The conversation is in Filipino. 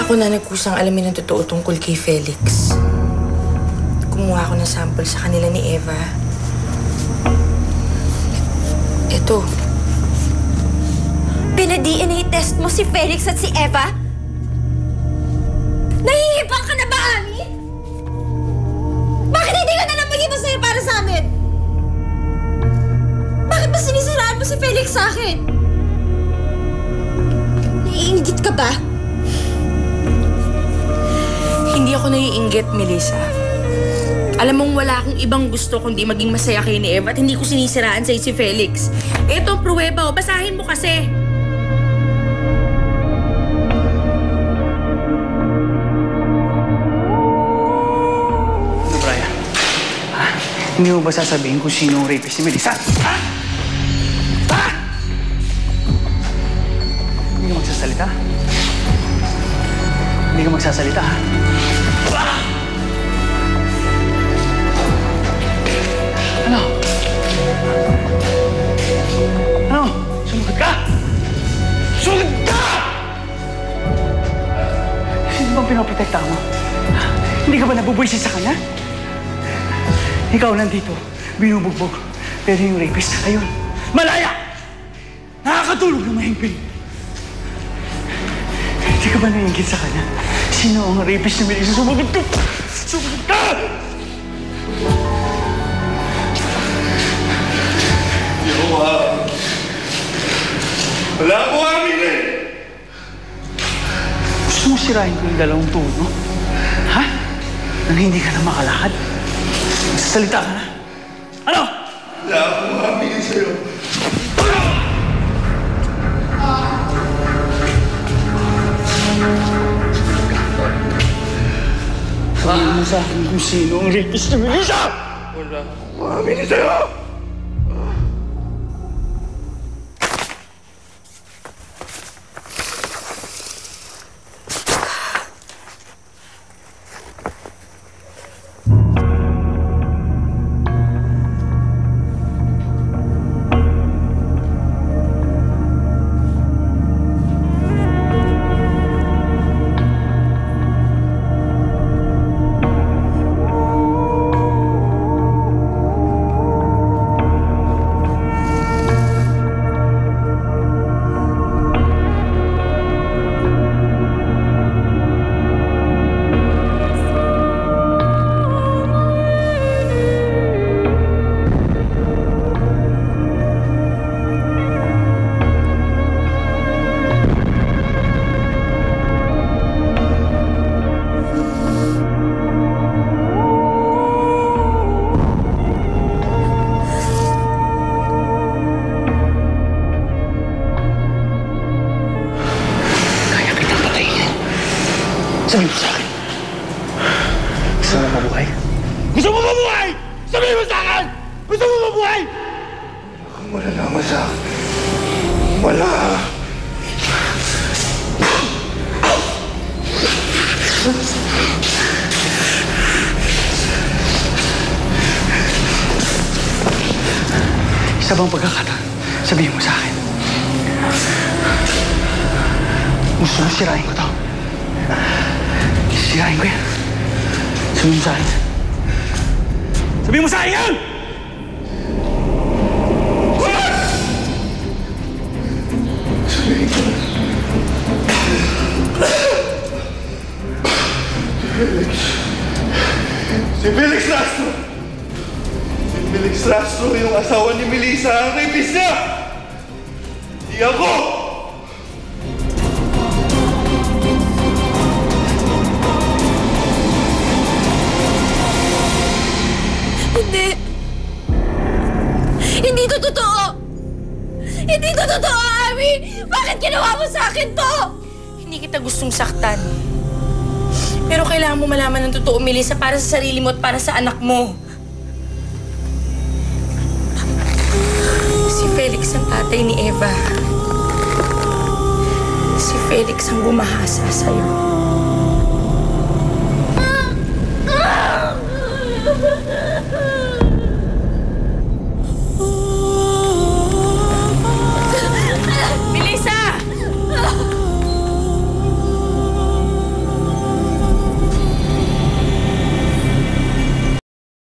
Ako na nagkusang alamin ng totoo tungkol kay Felix. Kumuha ako ng sample sa kanila ni Eva. Ito. Pina-DNA test mo si Felix at si Eva? Nahihibang ka na ba, Ami? Bakit hindi ka na lang maging masaya para sa amin? Bakit ba sinisiraan mo si Felix sa akin? Naiinggit ka ba? Hindi ako naiinggit, Melissa. Alam mong wala akong ibang gusto kundi maging masaya kay ni Eva at hindi ko sinisiraan sa'yo si Felix. Ito ang pruweba, basahin mo kasi. Ano, Brian? Ha? Hindi mo ba sasabihin kung sino ang rapist ni Melissa? Ha? Ha? Hindi ka magsasalita? Hindi ka magsasalita, ha? Ano? Ano? Sumagot ka! Sumagot ka! Sino bang pinoprotekta mo? Hindi ka ba nabubwisit sa kanya? Ikaw nandito, binubugbog. Pero yung rapist, ayun, malaya! Nakakatulog na mahingping. Hindi ka ba naiingit sa kanya? Sino ang rapist na Melissa? Sumagot ka! Sumagot ka! Wala akong amin eh! Gusto mo sirahin ko yung dalawang tuhod mo? Ha? Nang hindi ka na makalakad? Magsasalita ka na? Ano? Wala akong amin sa'yo. Sabihin mo sa akin kung sino ang rapist ni Melissa! Wala akong amin sa'yo! Sabihin mo sa akin. Gusto mo mabuhay? Gusto mo mabuhay? Sabihin mo sa akin! Gusto mo mabuhay? Wala naman sa akin. Wala. Isa bang pagkakataon? Sabihin mo sa akin. Gusto mo sirain ko to? Sirain ko yan. Sabihin mo sa akin. Sabihin mo sa akin yan! Sabihin ko. Si Felix Rastro! Si Felix Rastro yung asawa ni Melissa ang rapist niya! Di ako! Hindi! Hindi to totoo! Hindi to totoo, Ami! Bakit ginawa mo sa akin to? Hindi kita gustong saktan. Pero kailangan mo malaman ng totoo, Melissa, para sa sarili mo at para sa anak mo. Si Felix ang tatay ni Eva. Si Felix ang gumahasa sa'yo.